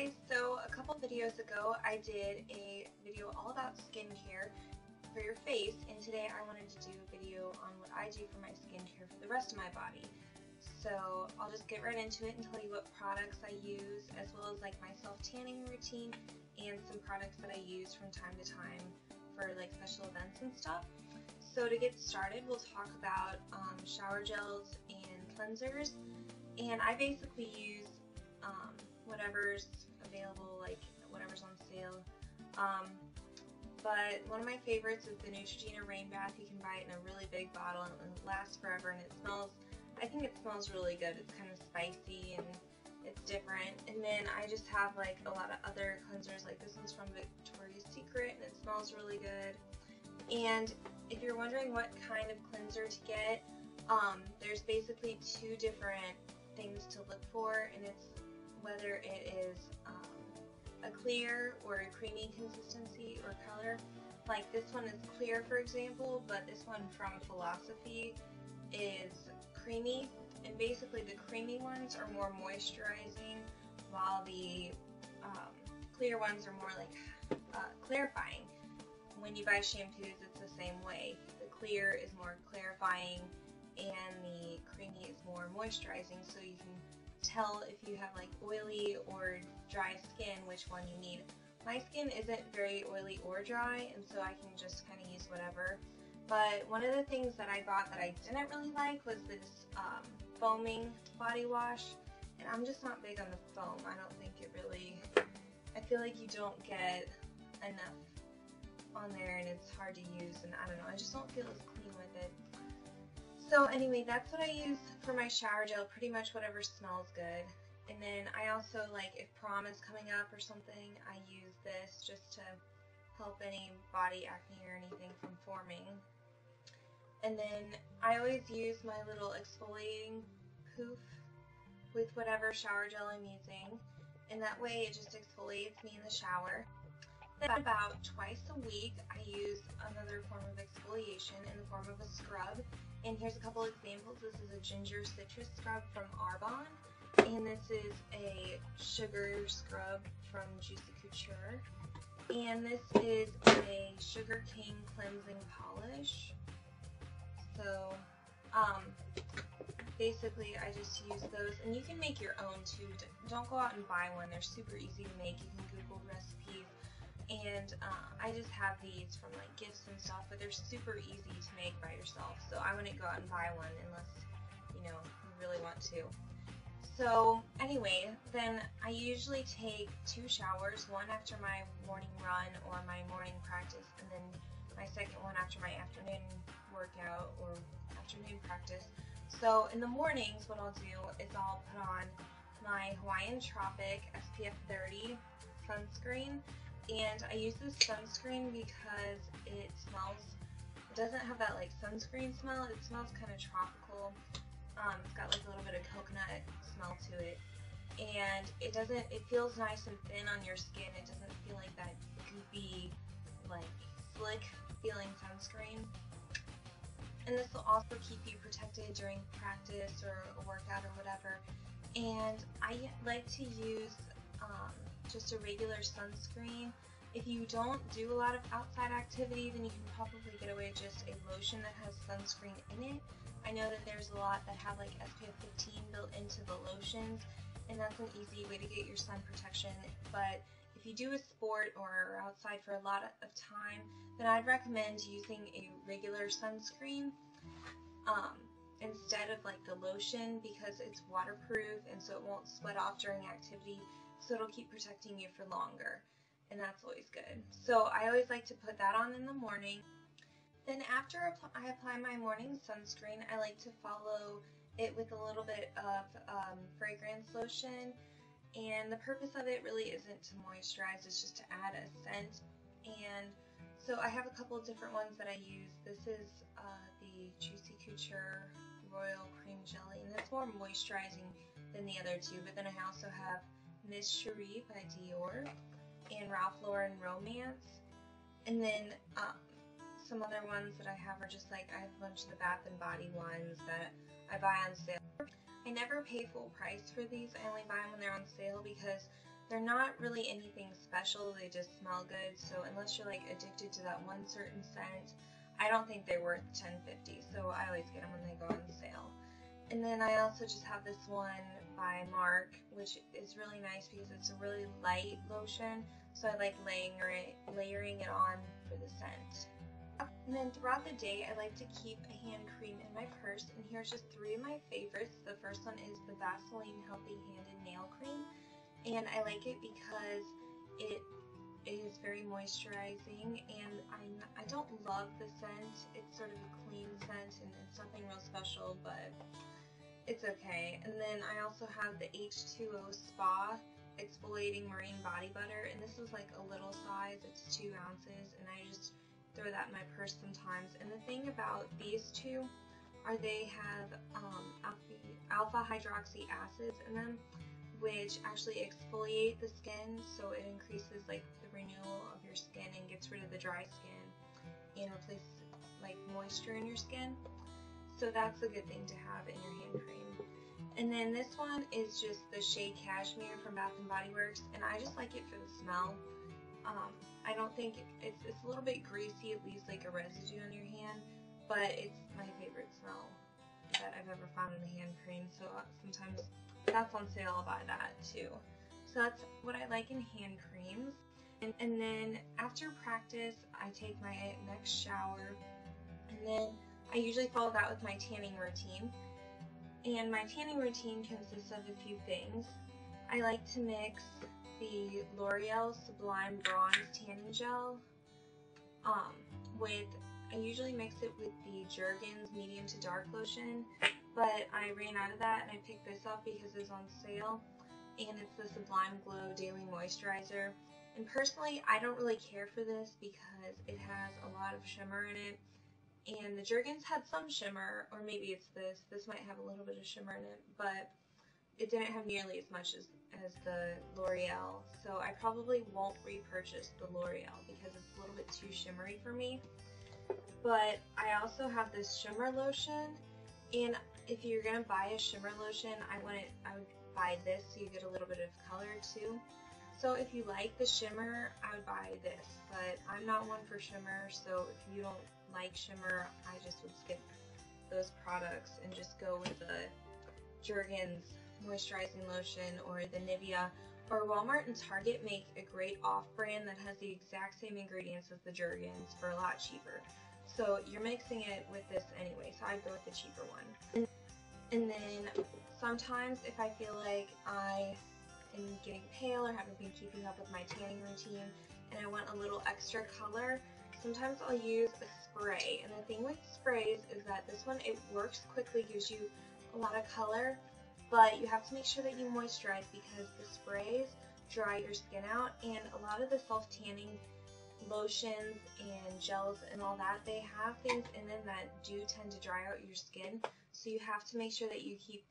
guys, so a couple videos ago I did a video all about skincare for your face, and today I wanted to do a video on what I do for my skincare for the rest of my body. So I'll just get right into it and tell you what products I use, as well as like my self-tanning routine and some products that I use from time to time for like special events and stuff. So to get started, we'll talk about shower gels and cleansers, and I basically use whatever's available, like whatever's on sale. But one of my favorites is the Neutrogena Rain Bath. You can buy it in a really big bottle and it lasts forever, and it smells, I think it smells really good. It's kind of spicy and it's different. And then I just have like a lot of other cleansers, like this one's from Victoria's Secret and it smells really good. And if you're wondering what kind of cleanser to get, there's basically two different things to look for, and it's whether it is a clear or a creamy consistency or color. Like this one is clear, for example, but this one from Philosophy is creamy, and basically the creamy ones are more moisturizing, while the clear ones are more like clarifying. When you buy shampoos, it's the same way. The clear is more clarifying and the creamy is more moisturizing, so you can tell if you have like oily or dry skin which one you need. My skin isn't very oily or dry, and so I can just kind of use whatever. But one of the things that I bought that I didn't really like was this foaming body wash, and I'm just not big on the foam. I don't think it really, I feel like you don't get enough on there and it's hard to use, and I don't know, I just don't feel as clean with it. So anyway, that's what I use for my shower gel, pretty much whatever smells good. And then I also, like, if prom is coming up or something, I use this just to help any body acne or anything from forming. And then I always use my little exfoliating Pouf with whatever shower gel I'm using, and that way it just exfoliates me in the shower. Then about twice a week I use another form of exfoliation in the form of a scrub. And here's a couple examples. This is a ginger citrus scrub from Arbonne, and this is a sugar scrub from Couture, and this is a Sugar King cleansing polish. So basically I just use those, and you can make your own too. Don't go out and buy one. They're super easy to make. You can Google recipes. And I just have these from like gifts and stuff, but they're super easy to make by yourself, so I wouldn't go out and buy one unless, you know, you really want to. So anyway, then I usually take 2 showers, one after my morning run or my morning practice, and then my second one after my afternoon workout or afternoon practice. So in the mornings, what I'll do is I'll put on my Hawaiian Tropic SPF 30 sunscreen. And I use this sunscreen because it doesn't have that like sunscreen smell. It smells kind of tropical. It's got like a little bit of coconut smell to it. And it feels nice and thin on your skin. It doesn't feel like that goopy, like slick feeling sunscreen. And this will also keep you protected during practice or a workout or whatever. And I like to use just a regular sunscreen. If you don't do a lot of outside activity, then you can probably get away with just a lotion that has sunscreen in it. I know that there's a lot that have like SPF 15 built into the lotions, and that's an easy way to get your sun protection. But if you do a sport or are outside for a lot of time, then I'd recommend using a regular sunscreen instead of like the lotion, because it's waterproof and so it won't sweat off during activity. So it'll keep protecting you for longer, and that's always good. So I always like to put that on in the morning. Then after I apply my morning sunscreen, I like to follow it with a little bit of fragrance lotion, and the purpose of it really isn't to moisturize, it's just to add a scent. And so I have a couple of different ones that I use. This is the Couture Royal Cream Jelly, and that's more moisturizing than the other two. But then I also have Miss Cherie by Dior and Ralph Lauren Romance, and then some other ones that I have are just like, I have a bunch of the Bath and Body ones that I buy on sale. I never pay full price for these. I only buy them when they're on sale because They're not really anything special, they just smell good, so unless you're like addicted to that one certain scent, I don't think they're worth $10.50, so I always get them when they go on sale. And then I also just have this one by Mark, which is really nice because it's a really light lotion, so I like layering it on for the scent. And then throughout the day, I like to keep a hand cream in my purse, and here's just 3 of my favorites. The first one is the Vaseline Healthy Hand and Nail Cream, and I like it because it is very moisturizing, and I don't love the scent. It's sort of a clean scent, and it's nothing real special, but it's okay. And then I also have the H2O Spa Exfoliating Marine Body Butter, and this is like a little size, it's 2 ounces, and I just throw that in my purse sometimes. And the thing about these two are they have alpha hydroxy acids in them, which actually exfoliate the skin, so it increases like the renewal of your skin and gets rid of the dry skin and replaces like moisture in your skin. So that's a good thing to have in your hand cream. And then this one is just the Shea Cashmere from Bath & Body Works, and I just like it for the smell. I don't think it's a little bit greasy, it leaves like a residue on your hand, but it's my favorite smell that I've ever found in a hand cream, so sometimes that's on sale, I'll buy that too. So that's what I like in hand creams. And then after practice, I take my next shower, and then I usually follow that with my tanning routine. And my tanning routine consists of a few things. I like to mix the Loreal Sublime Bronze Tanning Gel I usually mix it with the Jergens Medium to Dark Lotion, but I ran out of that and I picked this up because it's on sale, and it's the Sublime Glow Daily Moisturizer. And personally, I don't really care for this because it has a lot of shimmer in it, and the Jergens had some shimmer, or maybe it's this. This might have a little bit of shimmer in it, but it didn't have nearly as much as the Loreal, so I probably won't repurchase the Loreal because it's a little bit too shimmery for me. But I also have this shimmer lotion, and if you're gonna buy a shimmer lotion, I would buy this so you get a little bit of color too. So if you like the shimmer, I would buy this, but I'm not one for shimmer, so if you don't like shimmer, I just would skip those products and just go with the Jergens moisturizing lotion or the Nivea. Or Walmart and Target make a great off-brand that has the exact same ingredients as the Jergens for a lot cheaper. So you're mixing it with this anyway, so I'd go with the cheaper one. And then sometimes if I feel like I am getting pale or haven't been keeping up with my tanning routine and I want a little extra color, sometimes I'll use a spray. And the thing with sprays is that this one, it works quickly, gives you a lot of color, but you have to make sure that you moisturize because the sprays dry your skin out, and a lot of the self-tanning lotions and gels and all that, they have things in them that do tend to dry out your skin, so you have to make sure that you keep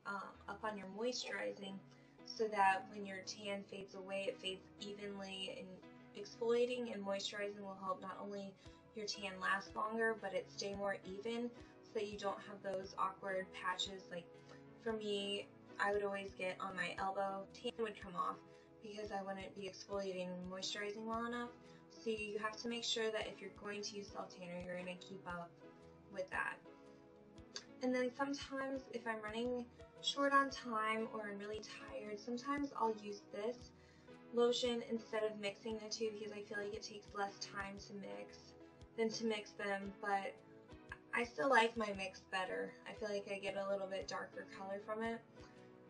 up on your moisturizing so that when your tan fades away, it fades evenly, and exfoliating and moisturizing will help not only your tan last longer, but it stay more even so that you don't have those awkward patches. Like for me, I would always get on my elbow, tan would come off because I wouldn't be exfoliating and moisturizing well enough. So you have to make sure that if you're going to use self-tanner, you're going to keep up with that. And then sometimes if I'm running short on time or I'm really tired, sometimes I'll use this lotion instead of mixing the two because I feel like it takes less time to mix than to mix them, but I still like my mix better. I feel like I get a little bit darker color from it,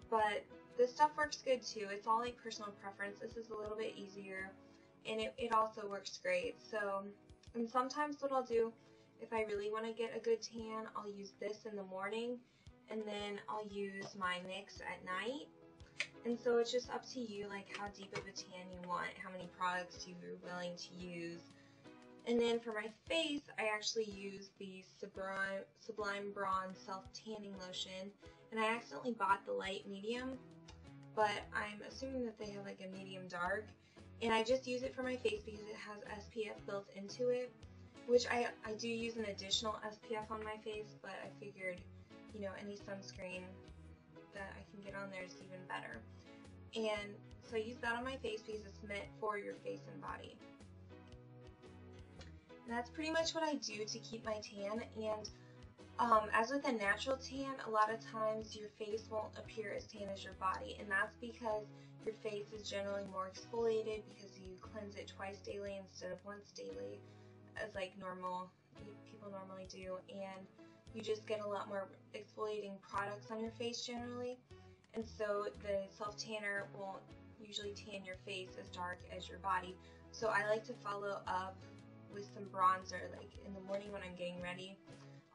but this stuff works good too. It's all like personal preference. This is a little bit easier, and it also works great. So, and sometimes what I'll do, if I really want to get a good tan, I'll use this in the morning, and then I'll use my mix at night. And so it's just up to you, like how deep of a tan you want, how many products you're willing to use. And then for my face, I actually use the Sublime Bronze Self-Tanning Lotion, and I accidentally bought the light medium, but I'm assuming that they have like a medium dark, and I just use it for my face because it has SPF built into it, which I do use an additional SPF on my face, but I figured, you know, any sunscreen that I can get on there is even better. And So I use that on my face because it's meant for your face and body. And that's pretty much what I do to keep my tan. And as with a natural tan, a lot of times your face won't appear as tan as your body, and that's because your face is generally more exfoliated because you cleanse it twice daily instead of once daily, as like people normally do, and you just get a lot more exfoliating products on your face generally, and so the self-tanner won't usually tan your face as dark as your body. So I like to follow up with some bronzer, like in the morning when I'm getting ready.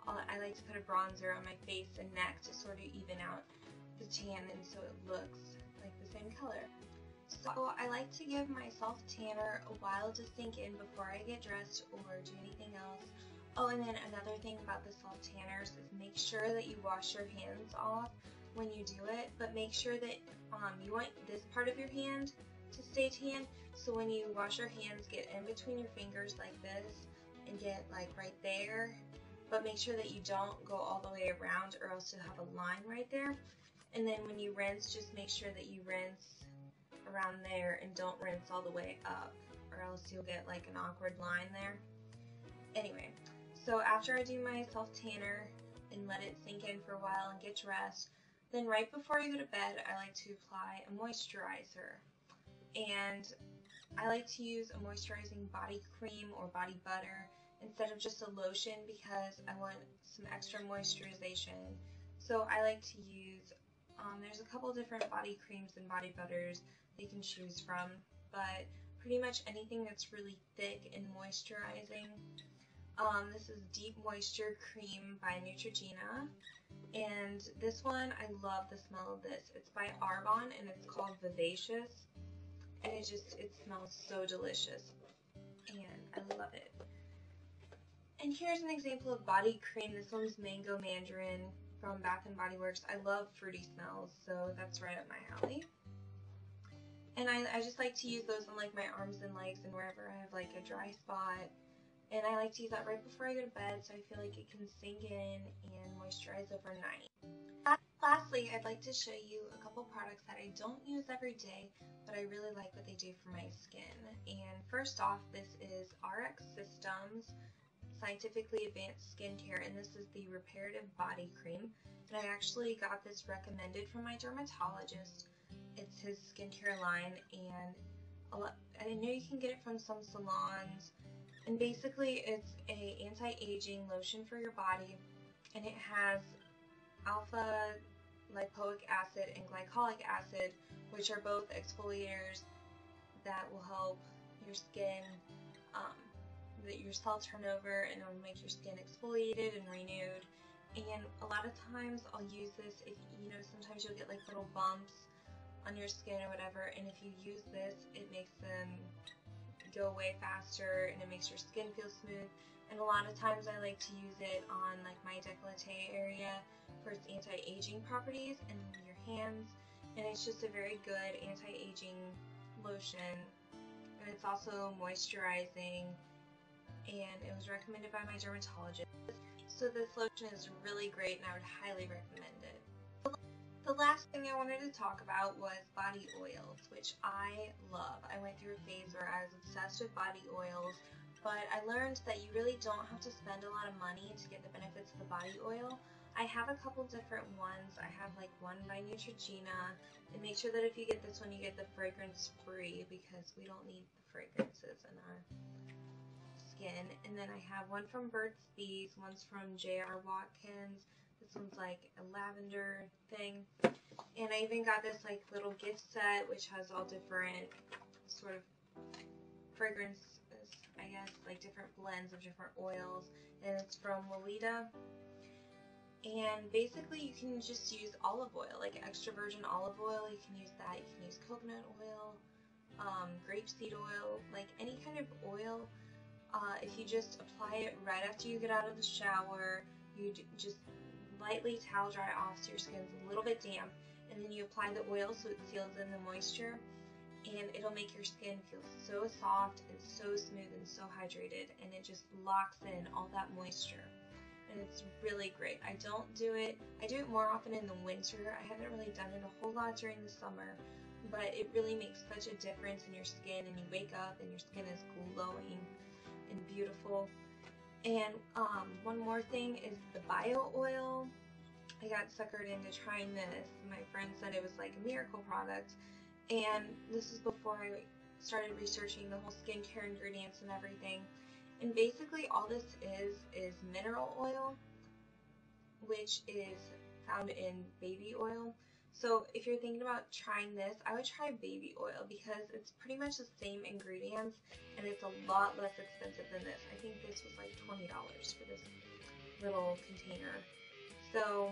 I like to put a bronzer on my face and neck to sort of even out the tan and so it looks like the same color. So I like to give my self-tanner a while to sink in before I get dressed or do anything else. Oh, and then another thing about the self-tanners is make sure that you wash your hands off when you do it, but make sure that you want this part of your hand to stay tan, so when you wash your hands, get in between your fingers like this and get like right there, but make sure that you don't go all the way around or else you'll have a line right there. And then when you rinse, just make sure that you rinse around there and don't rinse all the way up or else you'll get like an awkward line there. Anyway, so after I do my self-tanner and let it sink in for a while and get dressed, then right before you go to bed, I like to apply a moisturizer. And I like to use a moisturizing body cream or body butter instead of just a lotion because I want some extra moisturization. So I like to use, there's a couple different body creams and body butters that you can choose from, but pretty much anything that's really thick and moisturizing. This is Deep Moisture Cream by Neutrogena, and this one, I love the smell of this. It's by Arbonne and it's called Vivacious, and it smells so delicious, and I love it. And here's an example of body cream. This one's Mango Mandarin from Bath & Body Works. I love fruity smells, so that's right up my alley. And I just like to use those on like my arms and legs and wherever I have like a dry spot. And I like to use that right before I go to bed so I feel like it can sink in and moisturize overnight. Lastly, I'd like to show you a couple products that I don't use every day, but I really like what they do for my skin. And first off, this is RX Systems Scientifically Advanced Skincare, and this is the Reparative Body Cream. And I actually got this recommended from my dermatologist. It's his skincare line, and I know you can get it from some salons. And basically, it's a anti-aging lotion for your body, and it has alpha lipoic acid and glycolic acid, which are both exfoliators that will help your skin, your cell turnover, and it'll make your skin exfoliated and renewed. And a lot of times I'll use this if, sometimes you'll get like little bumps on your skin or whatever, and if you use this, it makes them go away faster and it makes your skin feel smooth. And a lot of times I like to use it on like my décolleté area for its anti-aging properties and your hands, and it's just a very good anti-aging lotion, and it's also moisturizing, and it was recommended by my dermatologist. So this lotion is really great and I would highly recommend it. The last thing I wanted to talk about was body oils, which I love. I went through a phase where I was obsessed with body oils, but I learned that you really don't have to spend a lot of money to get the benefits of the body oil. I have a couple different ones. I have like one by Neutrogena, and make sure that if you get this one, you get the fragrance free because we don't need the fragrances in our skin. And then I have one from Burt's Bees, one's from J.R. Watkins. This one's like a lavender thing. And I even got this like little gift set which has all different sort of fragrances, I guess, like different blends of different oils. And it's from Lolita. And basically you can just use olive oil, like extra virgin olive oil. You can use that. You can use coconut oil, grapeseed oil, like any kind of oil. If you just apply it right after you get out of the shower, you just lightly towel dry off so your skin's a little bit damp, and then you apply the oil so it seals in the moisture, and it'll make your skin feel so soft and so smooth and so hydrated, and it just locks in all that moisture, and it's really great. I do it more often in the winter. I haven't really done it a whole lot during the summer, but it really makes such a difference in your skin, and you wake up and your skin is glowing and beautiful. And one more thing is the bio oil. I got suckered into trying this. My friend said it was like a miracle product, and this is before I started researching the whole skincare ingredients and everything. And basically all this is mineral oil, which is found in baby oil. So if you're thinking about trying this, I would try baby oil because it's pretty much the same ingredients and it's a lot less expensive than this. I think this was like $20 for this little container. So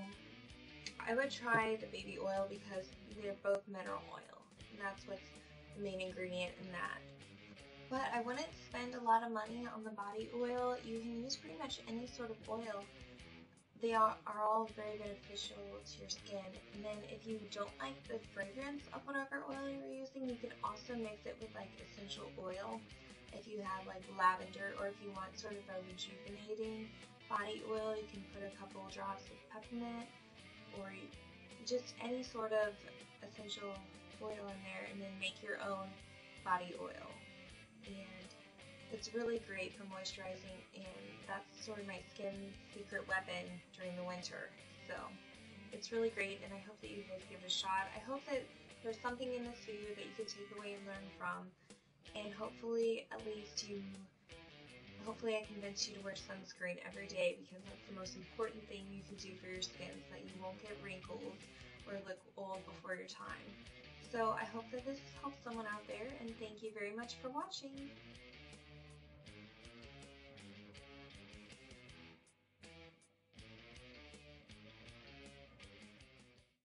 I would try the baby oil because they're both mineral oil, and that's what's the main ingredient in that. But I wouldn't spend a lot of money on the body oil. You can use pretty much any sort of oil. They are all very beneficial to your skin. And then if you don't like the fragrance of whatever oil you're using, you can also mix it with like essential oil. If you have like lavender, or if you want sort of a rejuvenating body oil, you can put a couple drops of peppermint, or just any sort of essential oil in there, and then make your own body oil. And it's really great for moisturizing, and that's sort of my skin secret weapon during the winter. So it's really great, and I hope that you guys give it a shot. I hope that there's something in this video that you could take away and learn from, and hopefully at least hopefully I convince you to wear sunscreen every day, because that's the most important thing you can do for your skin, so that you won't get wrinkles or look old before your time. So I hope that this helps someone out there, and thank you very much for watching.